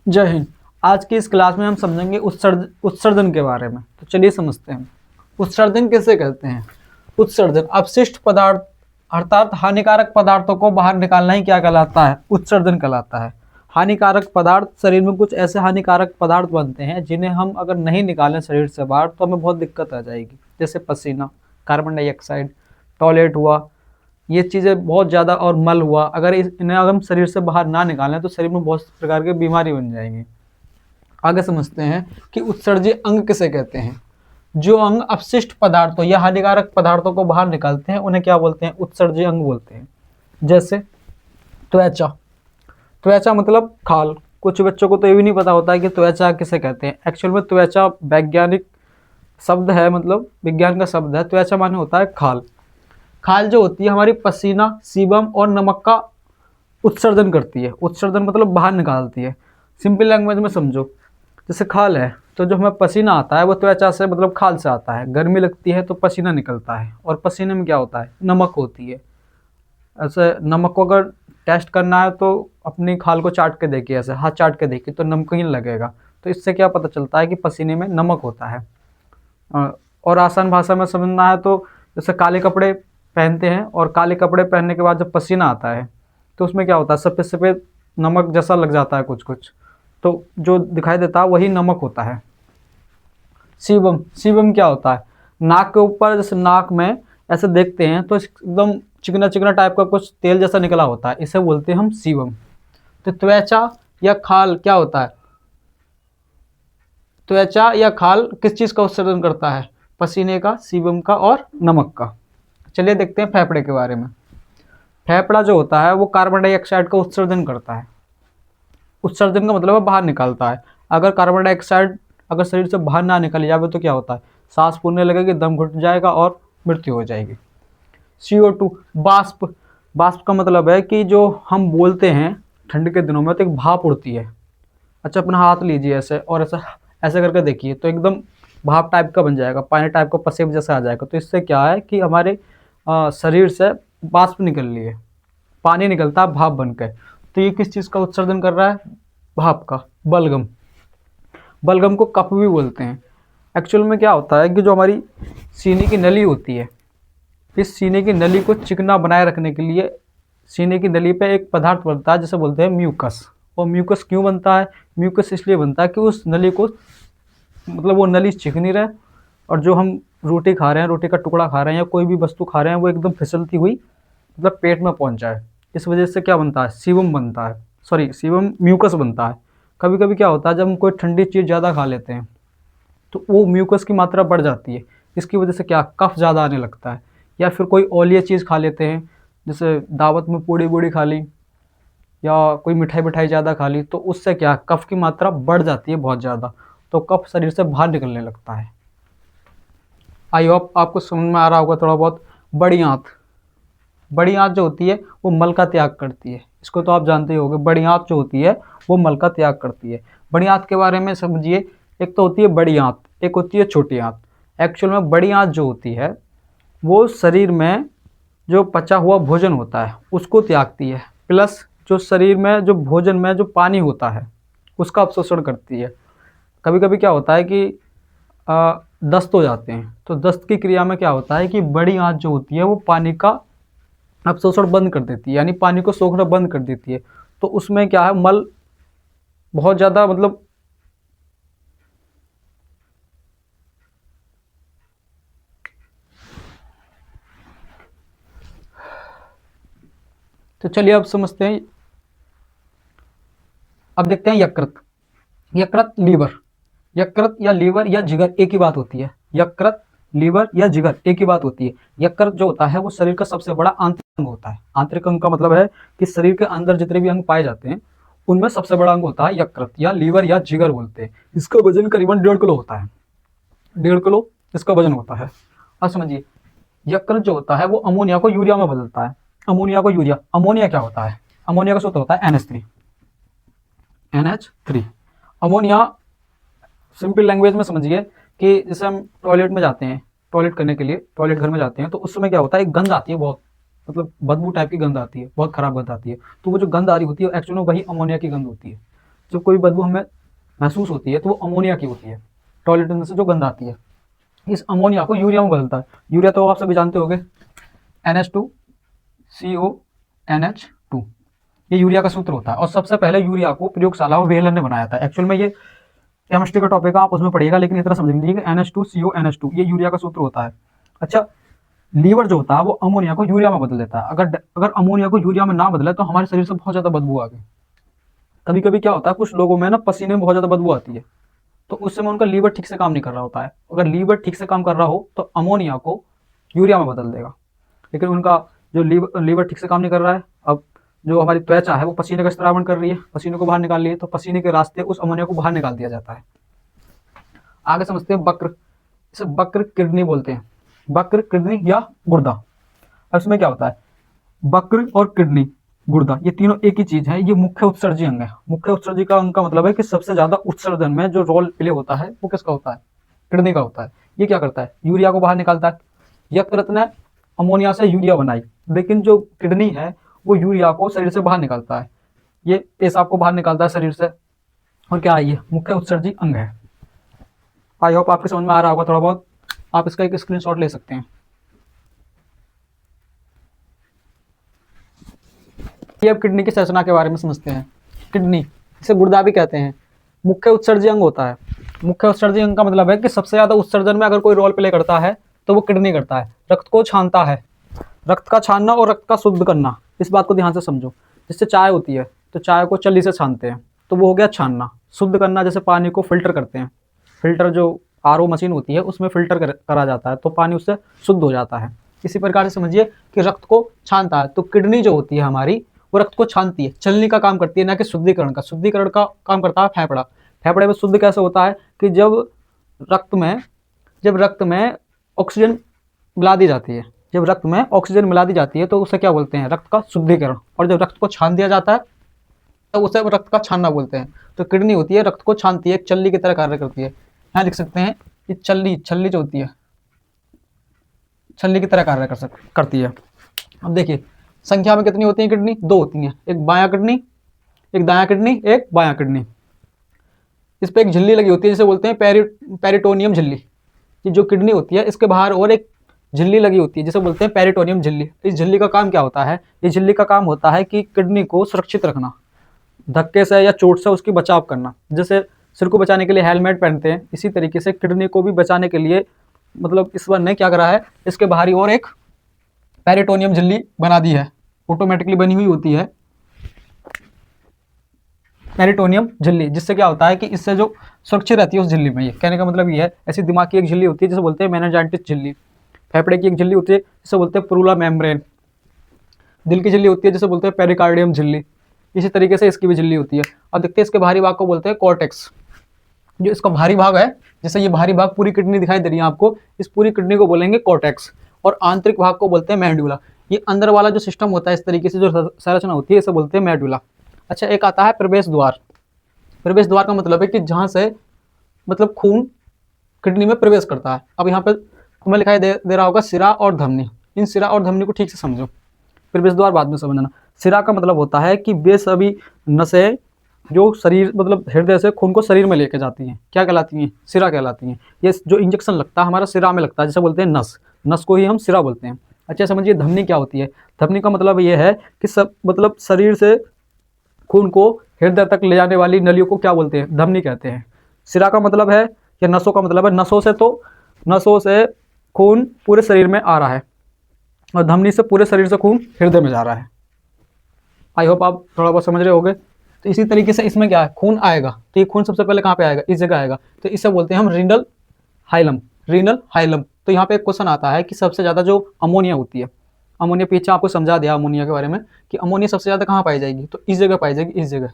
जय हिंद। आज की इस क्लास में हम समझेंगे उत्सर्जन के बारे में। तो चलिए समझते हैं उत्सर्जन किसे कहते हैं। उत्सर्जन अपशिष्ट पदार्थ अर्थात हानिकारक पदार्थों को बाहर निकालना ही क्या कहलाता है, उत्सर्जन कहलाता है। हानिकारक पदार्थ, शरीर में कुछ ऐसे हानिकारक पदार्थ बनते हैं जिन्हें हम अगर नहीं निकालें शरीर से बाहर तो हमें बहुत दिक्कत आ जाएगी। जैसे पसीना, कार्बन डाइऑक्साइड, टॉयलेट हुआ, ये चीज़ें बहुत ज़्यादा, और मल हुआ, अगर इन्हें अगर हम शरीर से बाहर ना निकालें तो शरीर में बहुत प्रकार की बीमारी बन जाएंगी। आगे समझते हैं कि उत्सर्जी अंग किसे कहते हैं। जो अंग अपशिष्ट पदार्थों या हानिकारक पदार्थों को बाहर निकालते हैं उन्हें क्या बोलते हैं, उत्सर्जी अंग बोलते हैं। जैसे त्वचा, त्वचा मतलब खाल। कुछ बच्चों को तो ये भी नहीं पता होता है कि त्वचा किसे कहते हैं। एक्चुअल में त्वचा वैज्ञानिक शब्द है, मतलब विज्ञान का शब्द है। त्वचा माने होता है खाल। खाल जो होती है हमारी पसीना, सीबम और नमक का उत्सर्जन करती है। उत्सर्जन मतलब बाहर निकालती है। सिंपल लैंग्वेज में समझो, जैसे खाल है तो जो हमें पसीना आता है वो त्वचा से मतलब खाल से आता है। गर्मी लगती है तो पसीना निकलता है, और पसीने में क्या होता है, नमक होती है। ऐसे नमक को अगर टेस्ट करना है तो अपनी खाल को चाट के देखिए, ऐसे हाथ चाट के देखिए तो नमकीन लगेगा। तो इससे क्या पता चलता है कि पसीने में नमक होता है। और आसान भाषा में समझना है तो जैसे काले कपड़े पहनते हैं और काले कपड़े पहनने के बाद जब पसीना आता है तो उसमें क्या होता है, सफ़ेद सफ़ेद नमक जैसा लग जाता है कुछ कुछ, तो जो दिखाई देता है वही नमक होता है। सीबम, सीबम क्या होता है, नाक के ऊपर, जैसे नाक में ऐसे देखते हैं तो एकदम चिकना चिकना टाइप का कुछ तेल जैसा निकला होता है, इसे बोलते हैं हम सीबम। तो त्वचा या खाल क्या होता है, त्वचा या खाल किस चीज़ का उत्सर्जन करता है, पसीने का, सीबम का और नमक का। चलिए देखते हैं फेफड़े के बारे में। फेफड़ा जो होता है वो कार्बन डाइऑक्साइड का उत्सर्जन करता है। उत्सर्जन का मतलब है बाहर निकालता है। अगर कार्बन डाइऑक्साइड अगर शरीर से बाहर ना निकल जाए तो क्या होता है, सांस फूलने लगेगी, दम घुट जाएगा और मृत्यु हो जाएगी। CO2 बाष्प, बाष्प का मतलब है कि जो हम बोलते हैं ठंड के दिनों में तो एक भाप उड़ती है। अच्छा, अपना हाथ लीजिए ऐसे और ऐसा ऐसे करके देखिए तो एकदम भाप टाइप का बन जाएगा, पानी टाइप का पसेब जैसा आ जाएगा। तो इससे क्या है कि हमारे शरीर से बाष्प निकल रही है, पानी निकलता है भाप बन के। तो ये किस चीज़ का उत्सर्जन कर रहा है, भाप का। बलगम, बलगम को कफ भी बोलते हैं। एक्चुअल में क्या होता है कि जो हमारी सीने की नली होती है, इस सीने की नली को चिकना बनाए रखने के लिए सीने की नली पे एक पदार्थ बनता है जिसे बोलते हैं म्यूकस। और म्यूकस क्यों बनता है, म्यूकस इसलिए बनता है कि उस नली को मतलब वो नली चिकनी रहे, और जो हम रोटी खा रहे हैं, रोटी का टुकड़ा खा रहे हैं या कोई भी वस्तु खा रहे हैं वो एकदम फिसलती हुई मतलब पेट में पहुंच जाए। इस वजह से क्या बनता है, सीबम बनता है, सॉरी सीबम, म्यूकस बनता है। कभी कभी क्या होता है जब हम कोई ठंडी चीज़ ज़्यादा खा लेते हैं तो वो म्यूकस की मात्रा बढ़ जाती है। इसकी वजह से क्या, कफ ज़्यादा आने लगता है। या फिर कोई ऑयली चीज़ खा लेते हैं, जैसे दावत में पूड़ी वूड़ी खा ली या कोई मिठाई मिठाई ज़्यादा खा ली, तो उससे क्या, कफ की मात्रा बढ़ जाती है बहुत ज़्यादा, तो कफ शरीर से बाहर निकलने लगता है। आई होप आपको समझ में आ रहा होगा थोड़ा बहुत। बड़ी आंत, बड़ी आंत जो होती है वो मल का त्याग करती है, इसको तो आप जानते ही होंगे। बड़ी आंत जो होती है वो मल का त्याग करती है। बड़ी आंत के बारे में समझिए, एक तो होती है बड़ी आंत, एक होती है छोटी आंत। एक्चुअल में बड़ी आंत जो होती है वो शरीर में जो पचा हुआ भोजन होता है उसको त्यागती है, प्लस जो शरीर में जो भोजन में जो पानी होता है उसका अवशोषण करती है। कभी कभी क्या होता है कि दस्त हो जाते हैं, तो दस्त की क्रिया में क्या होता है कि बड़ी आंत जो होती है वो पानी का अवशोषण बंद कर देती है, यानी पानी को सोखना बंद कर देती है। तो उसमें क्या है, मल बहुत ज़्यादा मतलब तो चलिए अब समझते हैं। अब देखते हैं यकृत। यकृत, लीवर। यकृत या लीवर या जिगर एक ही बात होती है। यकृत, लीवर या जिगर एक ही बात होती है। यकृत जो होता है वो शरीर का सबसे बड़ा आंतरिक अंग होता है। आंतरिक अंग का मतलब है कि शरीर के अंदर जितने भी अंग पाए जाते हैं उनमें सबसे बड़ा अंग होता है यकृत, या लीवर या जिगर बोलते हैं। इसका वजन करीबन 1.5 किलो होता है। 1.5 किलो इसका वजन होता है। अब समझिए, यकृत जो होता है वो अमोनिया को यूरिया में बदलता है। अमोनिया को यूरिया, अमोनिया क्या होता है, अमोनिया का सूत्र होता है NH3। NH3 ammonia, simple language में समझिए कि जैसे हम टॉयलेट में जाते हैं, टॉयलेट करने के लिए टॉयलेट घर में जाते हैं, तो उस समय क्या होता है, एक गंध आती है बहुत, मतलब बदबू टाइप की गंध आती है, बहुत खराब गंध आती है। तो वो जो गंध आ रही होती है एक्चुअली में वही अमोनिया की गंध होती है। जब कोई बदबू हमें महसूस होती है तो वो अमोनिया की होती है। टॉयलेट से जो गंध आती है, इस अमोनिया को यूरिया में बदलता है। यूरिया तो आप सभी जानते होंगे, NH2CONH2, ये यूरिया का सूत्र होता है। और सबसे पहले यूरिया को प्रयोगशाला में व्हेलन ने बनाया था। एक्चुअल में ये केमिस्ट्री का टॉपिक है, आप उसमें पढ़िएगा, लेकिन इतना समझ लीजिए कि NH2CONH2 ये यूरिया का सूत्र होता है। अच्छा, लीवर जो होता है वो अमोनिया को यूरिया में बदल देता है। अगर अमोनिया को यूरिया में ना बदले तो हमारे शरीर से बहुत ज़्यादा बदबू आ गई। कभी कभी क्या होता है, कुछ लोगों में ना पसीने में बहुत ज़्यादा बदबू आती है, तो उस समय उनका लीवर ठीक से काम नहीं कर रहा होता है। अगर लीवर ठीक से काम कर रहा हो तो अमोनिया को यूरिया में बदल देगा। लेकिन उनका जो लीवर ठीक से काम नहीं कर रहा है, अब जो हमारी त्वचा है वो पसीने का स्त्रावण कर रही है, पसीने को बाहर निकाल रही है, तो पसीने के रास्ते उस अमोनिया को बाहर निकाल दिया जाता है। आगे समझते हैं वक्र। इसे वक्र किडनी बोलते हैं, वक्र किडनी या गुर्दा। अब इसमें क्या होता है, वक्र और किडनी, गुर्दा, ये तीनों एक ही चीज है। ये मुख्य उत्सर्जी अंग है। मुख्य उत्सर्जी का उनका मतलब है कि सबसे ज्यादा उत्सर्जन में जो रोल प्ले होता है वो किसका होता है, किडनी का होता है। ये क्या करता है, यूरिया को बाहर निकालता है। यकृत ने अमोनिया से यूरिया बनाई, लेकिन जो किडनी है वो यूरिया को शरीर से बाहर निकालता है। ये पेशाब को बाहर निकालता है शरीर से। और क्या है, ये मुख्य उत्सर्जी अंग है। आई होप आपके समझ में आ रहा होगा थोड़ा बहुत। आप इसका एक स्क्रीनशॉट ले सकते हैं। ये अब किडनी की संरचना के बारे में समझते हैं। किडनी, इसे गुर्दा भी कहते हैं, मुख्य उत्सर्जी अंग होता है। मुख्य उत्सर्जी अंग का मतलब है कि सबसे ज्यादा उत्सर्जन में अगर कोई रोल प्ले करता है तो वो किडनी करता है। रक्त को छानता है, रक्त का छानना और रक्त का शुद्ध करना, इस बात को ध्यान से समझो। जैसे चाय होती है तो चाय को चल्ली से छानते हैं, तो वो हो गया छानना। शुद्ध करना, जैसे पानी को फिल्टर करते हैं, फिल्टर जो RO मशीन होती है उसमें फिल्टर करा जाता है तो पानी उससे शुद्ध हो जाता है। इसी प्रकार से समझिए कि रक्त को छानता है, तो किडनी जो होती है हमारी वो रक्त को छानती है, चलने का काम करती है, ना कि शुद्धिकरण का। शुद्धिकरण का काम करता है फेफड़ा। फेफड़े में शुद्ध कैसे होता है कि जब रक्त में ऑक्सीजन मिला दी जाती है, जब रक्त में ऑक्सीजन मिला दी जाती है तो उसे क्या बोलते हैं, रक्त का शुद्धिकरण। और जब रक्त को छान दिया जाता है तो उसे रक्त का छानना बोलते हैं। तो किडनी होती है रक्त को छानती है, एक चल्ली की तरह कार्य करती है। यहाँ लिख सकते हैं कि छल्ली जो होती है छल्ली की तरह कार्य करती है। अब देखिए संख्या में कितनी होती है किडनी, 2 होती हैं, एक बायां किडनी, एक दायां किडनी, एक बायां किडनी। इस पे एक झिल्ली लगी होती है जिसे बोलते हैं पेरिटोनियम झिल्ली। ये जो किडनी होती है इसके बाहर और एक झिल्ली लगी होती है जिसे बोलते हैं पेरिटोनियम झिल्ली। इस झिल्ली का काम क्या होता है, इस झिल्ली का काम होता है कि किडनी को सुरक्षित रखना, धक्के से या चोट से उसकी बचाव करना। जैसे सिर को बचाने के लिए हेलमेट पहनते हैं, इसी तरीके से किडनी को भी बचाने के लिए मतलब ईश्वर ने क्या करा है, इसके बाहरी और एक पेरिटोनियम झिल्ली बना दी है, ऑटोमेटिकली बनी हुई होती है पेरिटोनियम झिल्ली, जिससे क्या होता है कि इससे जो सुरक्षित रहती है उस झिल्ली में। ये कहने का मतलब ये है, ऐसी दिमाग की एक झिल्ली होती है जिसे बोलते हैं मेनिंजाइटिस झिल्ली। फेफड़े की एक झिल्ली होती है जिसे बोलते हैं प्रूला मेम्ब्रेन। दिल की झिल्ली होती है जिसे बोलते हैं पेरिकार्डियम झिल्ली। इसी तरीके से इसकी भी झिल्ली होती है। अब देखते हैं इसके भारी भाग को बोलते हैं कॉर्टेक्स। जो इसका भारी भाग है, जैसे ये भारी भाग पूरी किडनी दिखाई दे रही है आपको, इस पूरी किडनी को बोलेंगे कॉर्टेक्स। और आंतरिक भाग को बोलते हैं मेडुला। ये अंदर वाला जो सिस्टम होता है, इस तरीके से जो संरचना होती है, इसे बोलते हैं मेडुला। अच्छा, एक आता है प्रवेश द्वार। प्रवेश द्वार का मतलब है कि जहाँ से मतलब खून किडनी में प्रवेश करता है। अब यहाँ पे तुम्हें लिखाई दे रहा होगा सिरा और धमनी। इन सिरा और धमनी को ठीक से समझो, प्रवेश द्वार बाद में समझना। सिरा का मतलब होता है कि वे सभी नसें जो शरीर मतलब हृदय से खून को शरीर में लेके जाती हैं, क्या कहलाती हैं, सिरा कहलाती हैं। ये जो इंजेक्शन लगता है हमारा सिरा में लगता है, जिसे बोलते हैं नस। नस को ही हम सिरा बोलते हैं। अच्छा समझिए धमनी क्या होती है। धमनी का मतलब ये है कि सब मतलब शरीर से खून को हृदय तक ले जाने वाली नलियों को क्या बोलते हैं, धमनी कहते हैं। सिरा का मतलब है या नसों का मतलब है, नसों से खून पूरे शरीर में आ रहा है और धमनी से पूरे शरीर से खून हृदय में जा रहा है। आई होप आप थोड़ा बहुत समझ रहे होगे। तो इसी तरीके से इसमें क्या है, खून आएगा तो ये खून सबसे पहले कहाँ पे आएगा, इस जगह आएगा, तो इसे बोलते हैं हम रीनल हाइलम। तो यहाँ पे एक क्वेश्चन आता है कि सबसे ज़्यादा जो अमोनिया होती है, अमोनिया पीछे आपको समझा दिया अमोनिया के बारे में कि अमोनिया सबसे ज़्यादा कहाँ पाई जाएगी, तो इस जगह पाई जाएगी, इस जगह।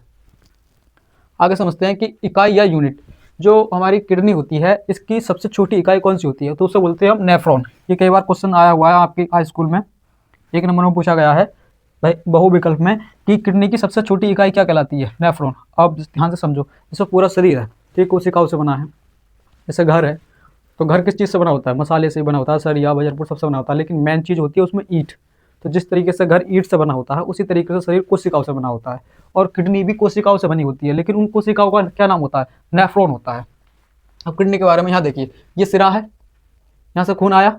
आगे समझते हैं कि इकाई या यूनिट, जो हमारी किडनी होती है इसकी सबसे छोटी इकाई कौन सी होती है, तो उसे बोलते हैं हम नेफ्रॉन। ये कई बार क्वेश्चन आया हुआ है आपके हाई स्कूल में, 1 नंबर में पूछा गया है भाई बहुविकल्प में कि किडनी की सबसे छोटी इकाई क्या कहलाती है, नेफ्रॉन। अब ध्यान से समझो, जैसे पूरा शरीर है ठीक कोशिकाओं से बना है, जैसे घर है तो घर किस चीज़ से बना होता है, मसाले से बना होता है, सरिया बजरपुर सबसे बना होता है, लेकिन मेन चीज़ होती है उसमें ईंट। तो जिस तरीके से घर ईंट से बना होता है उसी तरीके से शरीर कोशिकाओं से बना होता है, और किडनी भी कोशिकाओं से बनी होती है, लेकिन उन कोशिकाओं का क्या नाम होता है? नेफ्रॉन होता है। अब किडनी के बारे में यहाँ देखिए, ये सिरा है, यहाँ से खून आया,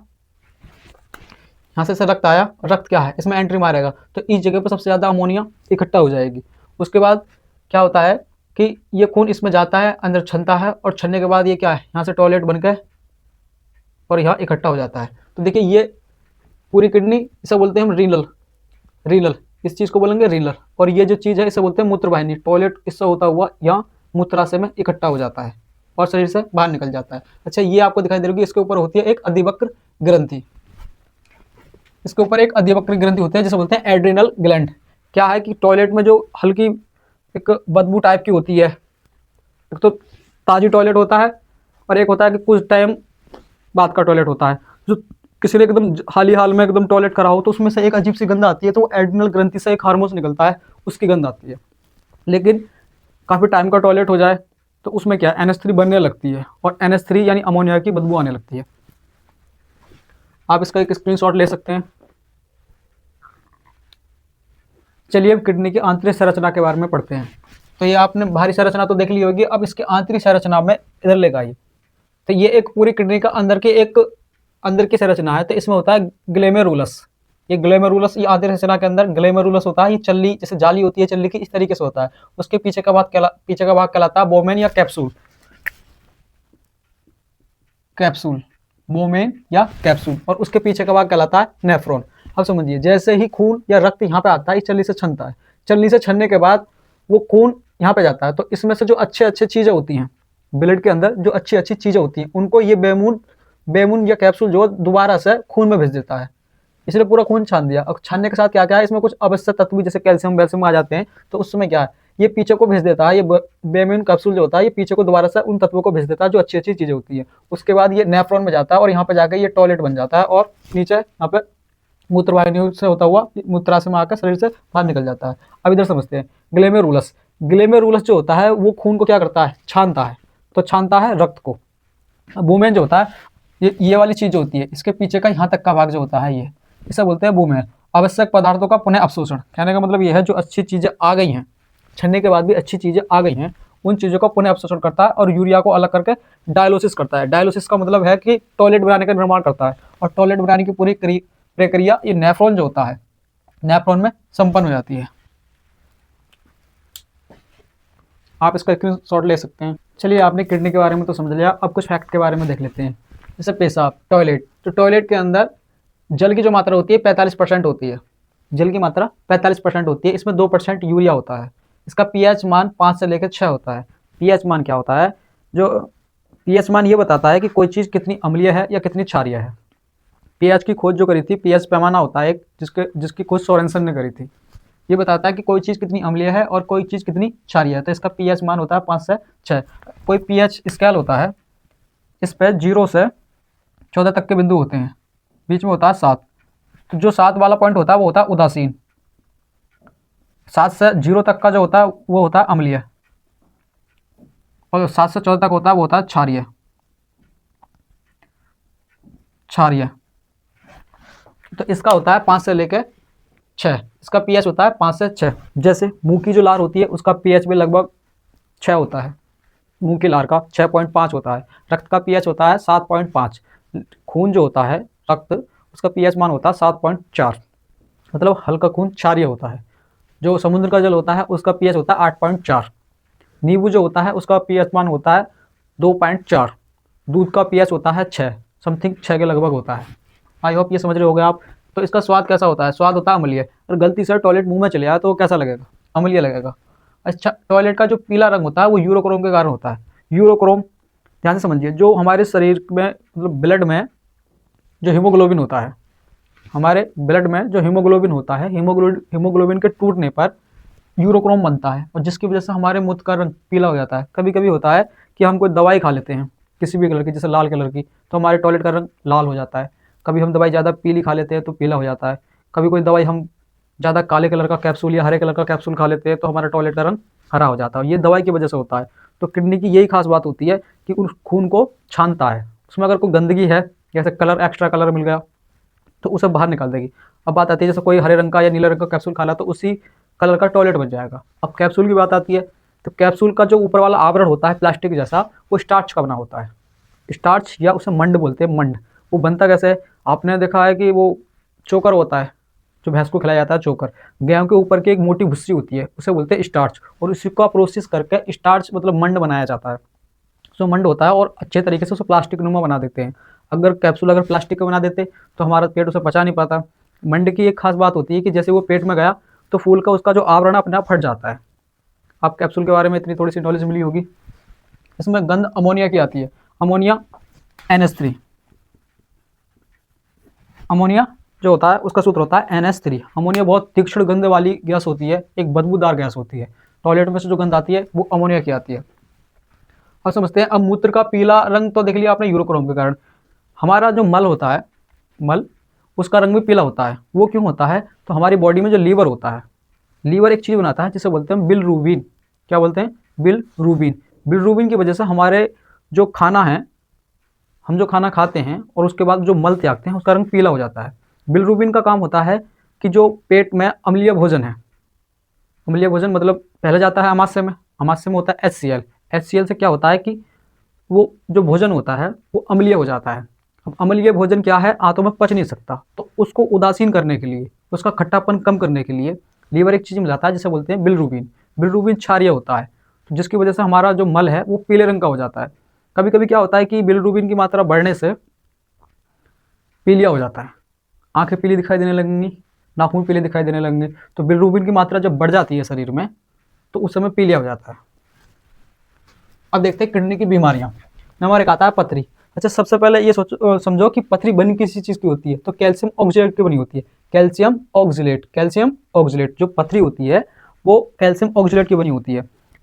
यहाँ से रक्त आया, रक्त क्या है? इसमें एंट्री मारेगा, तो इस जगह पर सबसे ज़्यादा अमोनिया इकट्ठा हो जाएगी। उसके बाद क्या होता है कि ये खून इसमें जाता है, अंदर छनता है, और छनने के बाद ये क्या है? यहाँ से टॉयलेट बन के और यहाँ इकट्ठा हो जाता है। तो देखिए ये पूरी किडनी, इसे बोलते हैं हम रीनल, रीनल, इस चीज़ को बोलेंगे रीनल। और ये जो चीज़ है इसे बोलते हैं मूत्रवाहिनी। टॉयलेट इससे होता हुआ यहाँ मूत्राशय में इकट्ठा हो जाता है और शरीर से बाहर निकल जाता है। अच्छा, ये आपको दिखाई दे रही है, इसके ऊपर होती है एक अधिवक्र ग्रंथि। इसके ऊपर एक अधिवक्र ग्रंथि होती है जिसे बोलते हैं एड्रिनल ग्लैंड। क्या है कि टॉयलेट में जो हल्की एक बदबू टाइप की होती है, एक तो ताज़ी टॉयलेट होता है और एक होता है कि कुछ टाइम बाद का टॉयलेट होता है। जो किसी ने एकदम हाल ही हाल में एकदम टॉयलेट करा हो तो उसमें से एक अजीब सी गंध आती है, तो वो एड्रिनल ग्रंथि से एक हार्मोन निकलता है, उसकी गंध आती है। लेकिन काफ़ी टाइम का टॉयलेट हो जाए तो उसमें क्या NH3 बनने लगती है, और NH3 यानी अमोनिया की बदबू आने लगती है। आप इसका एक स्क्रीनशॉट ले सकते हैं। चलिए अब किडनी की आंतरिक संरचना के बारे में पढ़ते हैं। तो ये आपने बाहरी संरचना तो देख ली होगी, अब इसकी आंतरिक संरचना में इधर लेकर आइए। तो ये एक पूरी किडनी का अंदर की संरचना है। तो इसमें होता है ग्लेमेरुलस। ये ग्लेमेरुलस, ये आंतरिक संरचना के अंदर ग्लेमेरुलस होता है। ये चल्ली, जैसे जाली होती है चल्ली की, इस तरीके से होता है। उसके पीछे का भाग कहलाता है बोमेन या कैप्सूल। कैप्सूल, बोमेन या कैप्सूल। और उसके पीछे का भाग कहलाता है नेफ्रॉन। अब समझिए, जैसे ही खून या रक्त यहाँ पे आता है, इस चल्ली से छनता है। चल्ली से छनने के बाद वो खून यहाँ पे जाता है, तो इसमें से जो अच्छे चीज़ें होती हैं ब्लड के अंदर, जो अच्छी चीज़ें होती हैं, उनको ये बेमून या कैप्सूल जो दोबारा से खून में भेज देता है। इसलिए पूरा खून छान दिया। और छानने के साथ क्या क्या है, इसमें कुछ आवश्यक तत्व जैसे कैल्शियम वैल्शियम आ जाते हैं, तो उसमें क्या है, ये पीछे को भेज देता है। ये बेम्यून कैप्सूल जो होता है, ये पीछे को दोबारा से उन तत्वों को भेज देता है जो अच्छी चीज़ें होती है। उसके बाद ये नेफ्रॉन में जाता है और यहाँ पे जाकर ये टॉयलेट बन जाता है, और नीचे यहाँ पे मूत्रवाहिनी से होता हुआ मूत्राशय में आकर शरीर से बाहर निकल जाता है। अब इधर समझते हैं ग्लेमेरुलस। ग्लेमेरुलस जो होता है वो खून को क्या करता है? छानता है। तो छानता है रक्त को। बूमेन जो होता है, ये वाली चीज़ होती है, इसके पीछे का यहाँ तक का भाग जो होता है, ये इसे बोलते हैं बूमेन। आवश्यक पदार्थों का पुनः अवशोषण, कहने का मतलब ये है, जो अच्छी चीज़ें आ गई हैं, छनने के बाद भी अच्छी चीज़ें आ गई हैं, उन चीज़ों का पुनः अवशोषण करता है और यूरिया को अलग करके डायलिसिस करता है। डायलिसिस का मतलब है कि टॉयलेट बनाने का निर्माण करता है, और टॉयलेट बनाने की पूरी प्रक्रिया ये नेफ्रॉन जो होता है, नेफ्रॉन में संपन्न हो जाती है। आप इसका स्क्रीनशॉट ले सकते हैं। चलिए, आपने किडनी के बारे में तो समझ लिया, अब कुछ फैक्ट के बारे में देख लेते हैं। जैसे पेशाब, टॉयलेट, तो टॉयलेट के अंदर जल की जो मात्रा होती है 45% होती है। जल की मात्रा 45% होती है। इसमें 2% यूरिया होता है। इसका pH मान 5 से लेकर 6 होता है। pH मान क्या होता है? जो pH मान ये बताता है कि कोई चीज़ कितनी अम्लीय है या कितनी क्षारीय है। pH की खोज जो करी थी, pH पैमाना होता है एक, जिसकी खोज सोरेनसन ने करी थी। ये बताता है कि कोई चीज़ कितनी अम्लीय है और कोई चीज़ कितनी क्षारीय है। तो इसका pH मान होता है 5 से 6। कोई pH स्केल होता है, इस पर 0 से 14 तक के बिंदु होते हैं, बीच में होता है 7। तो जो 7 वाला पॉइंट होता है वो होता है उदासीन। 7 से 0 तक का जो होता है वो होता है अम्लीय, और 7 से 14 तक होता है वो होता है क्षारीय। तो इसका होता है 5 से लेकर 6। इसका pH होता है 5 से 6। जैसे मुंह की जो लार होती है उसका pH भी लगभग 6 होता है। मुंह की लार का 6.5 होता है। रक्त का pH होता है 7.5। खून जो होता है रक्त, उसका pH मान होता है 7.4, मतलब हल्का खून क्षारीय होता है। जो समुद्र का जल होता है उसका pH होता है 8.4। नींबू जो होता है उसका pH मान होता है 2.4। दूध का pH होता है 6, समथिंग 6 के लगभग होता है। आई होप ये समझ रहे होगे आप। तो इसका स्वाद कैसा होता है? स्वाद होता है अम्लीय। अगर गलती से टॉयलेट मुंह में चले आया तो वो कैसा लगेगा? अम्लीय लगेगा। अच्छा, टॉयलेट का जो पीला रंग होता है वो यूरोक्रोम के कारण होता है। यूरोक्रोम, ध्यान से समझिए, जो हमारे शरीर में मतलब ब्लड में जो हीमोग्लोबिन होता है, हमारे ब्लड में जो हीमोग्लोबिन होता है, हीमोग्लोबिन के टूटने पर यूरोक्रोम बनता है, और जिसकी वजह से हमारे मूत्र का रंग पीला हो जाता है। कभी कभी होता है कि हम कोई दवाई खा लेते हैं किसी भी कलर की, जैसे लाल कलर की, तो हमारे टॉयलेट का रंग लाल हो जाता है। कभी हम दवाई ज़्यादा पीली खा लेते हैं तो पीला हो जाता है। कभी कोई दवाई हम ज़्यादा काले कलर का कैप्सूल या हरे कलर का कैप्सूल खा लेते हैं तो हमारा टॉयलेट का रंग हरा हो जाता है। ये दवाई की वजह से होता है। तो किडनी की यही खास बात होती है कि उस खून को छानता है। उसमें अगर कोई गंदगी है, जैसे कलर, एक्स्ट्रा कलर मिल गया, तो उसे बाहर निकाल देगी। अब बात आती है जैसे कोई हरे रंग का या नीले रंग का कैप्सूल खा ला तो उसी कलर का टॉयलेट बन जाएगा। अब कैप्सूल की बात आती है तो कैप्सूल का जो ऊपर वाला आवरण होता है प्लास्टिक जैसा, वो स्टार्च का बना होता है। स्टार्च या उसे मंड बोलते हैं। मंड वो बनता कैसे है, आपने देखा है कि वो चोकर होता है जो भैंस को खिलाया जाता है, चोकर गेहूं के ऊपर की एक मोटी भुस्सी होती है, उसे बोलते हैं स्टार्च, और उसी का प्रोसेस करके स्टार्च मतलब मंड बनाया जाता है। जो मंड होता है और अच्छे तरीके से उसे प्लास्टिक नुमा बना देते हैं। अगर कैप्सूल अगर प्लास्टिक का बना देते तो हमारा पेट उसे पचा नहीं पाता। मंड की एक खास बात होती है कि जैसे वो पेट में गया तो फूल का उसका जो आवरण अपने आप फट जाता है। आप कैप्सूल के बारे में इतनी थोड़ी सी नॉलेज मिली होगी। इसमें गंध अमोनिया की आती है, अमोनिया NH3। अमोनिया जो होता है उसका सूत्र होता है NH3। अमोनिया बहुत तीक्ष्ण गंध वाली गैस होती है, एक बदबूदार गैस होती है। टॉयलेट में से जो गंध आती है वो अमोनिया की आती है। अब समझते हैं, अब मूत्र का पीला रंग तो देख लिया आपने यूरोक्रोम के कारण। हमारा जो मल होता है, मल उसका रंग भी पीला होता है। वो क्यों होता है, तो हमारी बॉडी में जो लीवर होता है, लीवर एक चीज़ बनाता है जिसे बोलते हैं बिलरूबिन। क्या बोलते हैं, बिलरूबिन। बिलरूबिन की वजह से हमारे जो खाना है, हम जो खाना खाते हैं और उसके बाद जो मल त्यागते हैं उसका रंग पीला हो जाता है। बिलरूबिन का काम होता है कि जो पेट में अम्लीय भोजन है, अम्लीय भोजन मतलब पहले जाता है अमाशय में, अमाशय में होता है HCl। HCl से क्या होता है कि वो जो भोजन होता है वो अम्लीय हो जाता है। अब अम्लीय भोजन क्या है, आंतों में पच नहीं सकता, तो उसको उदासीन करने के लिए, उसका खट्टापन कम करने के लिए लीवर एक चीज़ मिलाता है जिसे बोलते हैं बिलरूबिन। बिलरूबिन क्षारीय होता है, तो जिसकी वजह से हमारा जो मल है वो पीले रंग का हो जाता है। कभी कभी क्या होता है कि बिलरूबिन की मात्रा बढ़ने से पीलिया हो जाता है, आंखें पीली दिखाई देने लगेंगी, नाखून पीले दिखाई देने लगेंगे। तो बिलरूबिन की मात्रा जब बढ़ जाती है शरीर में तो उस समय पीलिया हो जाता है। अब देखते हैं किडनी की बीमारियां। नंबर 1 आता है पथरी। अच्छा, सबसे पहले ये समझो कि पथरी बनी किसी चीज़ की होती है, तो कैल्शियम ऑक्जेलेट की बनी होती है। कैल्शियम ऑक्जेलेट, कैल्शियम ऑक्जेलेट जो पथरी होती है वो कैल्शियम ऑक्जेलेट की बनी होती है।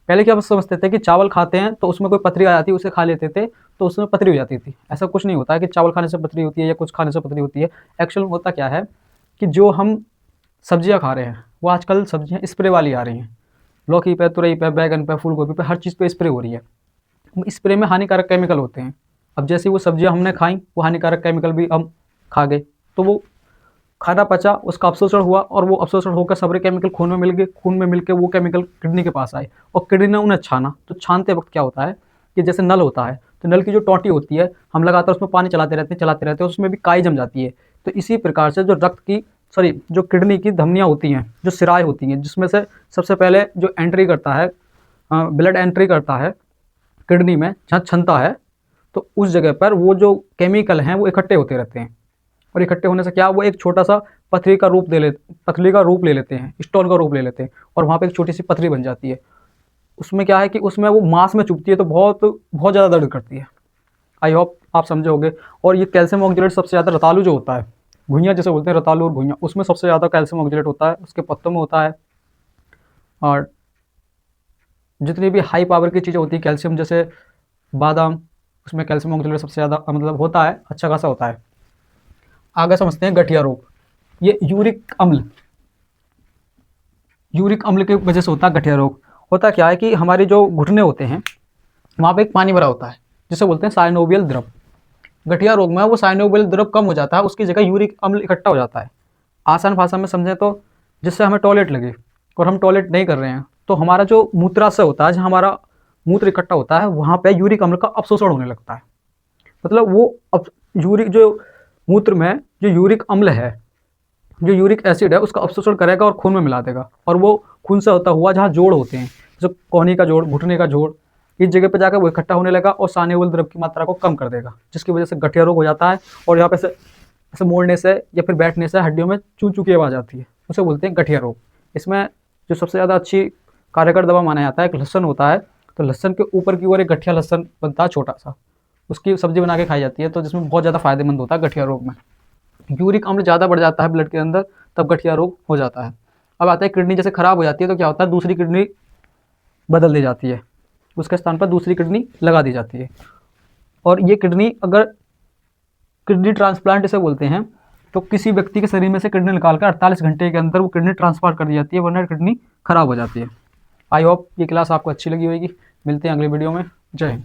पहले क्या समझते थे कि चावल खाते हैं तो उसमें कोई पथरी आ जाती है, उसे खा लेते थे तो उसमें पथरी हो जाती थी। ऐसा कुछ नहीं होता है कि चावल खाने से पथरी होती है या कुछ खाने से पथरी होती है। एक्चुअल में होता क्या है कि जो हम सब्जियां खा रहे हैं वो आजकल सब्जियां स्प्रे वाली आ रही हैं। लौकी पे, तुरई पे, बैगन पे, फूल गोभी पे, हर चीज़ पे स्प्रे हो रही है। स्प्रे में हानिकारक केमिकल होते हैं। अब जैसे वो सब्जियां हमने खाई वो हानिकारक केमिकल भी हम खा गए, तो वो खाना पचा, उसका अपशोषण हुआ और वो अपशोषण होकर सारे केमिकल खून में मिल गए। खून में मिलकर वो केमिकल किडनी के पास आए और किडनी ने उन्हें छाना। तो छानते वक्त क्या होता है कि जैसे नल होता है तो नल की जो टोंटी होती है, हम लगातार उसमें पानी चलाते रहते हैं, उसमें भी काई जम जाती है। तो इसी प्रकार से जो रक्त की जो किडनी की धमनियाँ होती हैं, जो सिराएँ होती हैं, जिसमें से सबसे पहले जो एंट्री करता है, ब्लड एंट्री करता है किडनी में, जहाँ क्षमता है, तो उस जगह पर वो जो केमिकल हैं वो इकट्ठे होते रहते हैं। और इकट्ठे होने से क्या, वो एक छोटा सा पथरी का रूप ले लेते हैं, स्टोन का रूप ले लेते हैं और वहाँ पे एक छोटी सी पथरी बन जाती है। उसमें क्या है कि उसमें वो मांस में चुभती है तो बहुत बहुत ज़्यादा दर्द करती है। आई होप आप समझोगे। और ये कैल्शियम ऑक्जेलेट सबसे ज़्यादा रतालू जो होता है, घुइयाँ जैसे बोलते हैं, रतालू और घुइयाँ, उसमें सबसे ज़्यादा कैल्शियम ऑक्जेलेट होता है, उसके पत्तों में होता है। और जितनी भी हाई पावर की चीज़ें होती है कैल्शियम, जैसे बादाम, उसमें कैल्शियम ऑक्जेलेट सबसे ज़्यादा मतलब होता है, अच्छा खासा होता है। आगे समझते हैं गठिया रोग। ये यूरिक अम्ल की वजह से होता है गठिया रोग। होता क्या है कि हमारे जो घुटने होते हैं वहाँ पे एक पानी भरा होता है जिसे बोलते हैं साइनोवियल द्रव। गठिया रोग में वो साइनोवियल द्रव कम हो जाता है, उसकी जगह यूरिक अम्ल इकट्ठा हो जाता है। आसान भाषा में समझें तो जिससे हमें टॉयलेट लगे और हम टॉयलेट नहीं कर रहे हैं तो हमारा जो मूत्राशय होता है, जहाँ हमारा मूत्र इकट्ठा होता है, वहाँ पे यूरिक अम्ल का अपशोषण होने लगता है। मतलब वो यूरिक जो मूत्र में जो यूरिक अम्ल है, जो यूरिक एसिड है, उसका अपशोषण करेगा और खून में मिला देगा। और वो खून से होता हुआ जहाँ जोड़ होते हैं, जैसे कोहनी का जोड़, घुटने का जोड़, इस जगह पे जाकर वो इकट्ठा होने लगा और साइनोवियल द्रव की मात्रा को कम कर देगा, जिसकी वजह से गठिया रोग हो जाता है। और यहाँ पे ऐसे मोड़ने से या फिर बैठने से हड्डियों में चू चू की आवाज़ आती है, उसे बोलते हैं गठिया रोग। इसमें जो सबसे ज़्यादा अच्छी कारगर दवा माना जाता है, एक लहसुन होता है, तो लहसुन के ऊपर की ओर एक गठिया लहसुन बनता है छोटा सा, उसकी सब्जी बना के खाई जाती है, तो जिसमें बहुत ज़्यादा फायदेमंद होता है गठिया रोग में। यूरिक अम्ल ज़्यादा बढ़ जाता है ब्लड के अंदर, तब गठिया रोग हो जाता है। अब आता है किडनी जैसे खराब हो जाती है तो क्या होता है, दूसरी किडनी बदल दी जाती है, उसके स्थान पर दूसरी किडनी लगा दी जाती है। और ये किडनी, अगर किडनी ट्रांसप्लांट इसे बोलते हैं, तो किसी व्यक्ति के शरीर में से किडनी निकालकर 48 घंटे के अंदर वो किडनी ट्रांसप्लांट कर दी जाती है, वरना किडनी खराब हो जाती है। आई होप ये क्लास आपको अच्छी लगी होगी। मिलते हैं अगले वीडियो में। जय हिंद।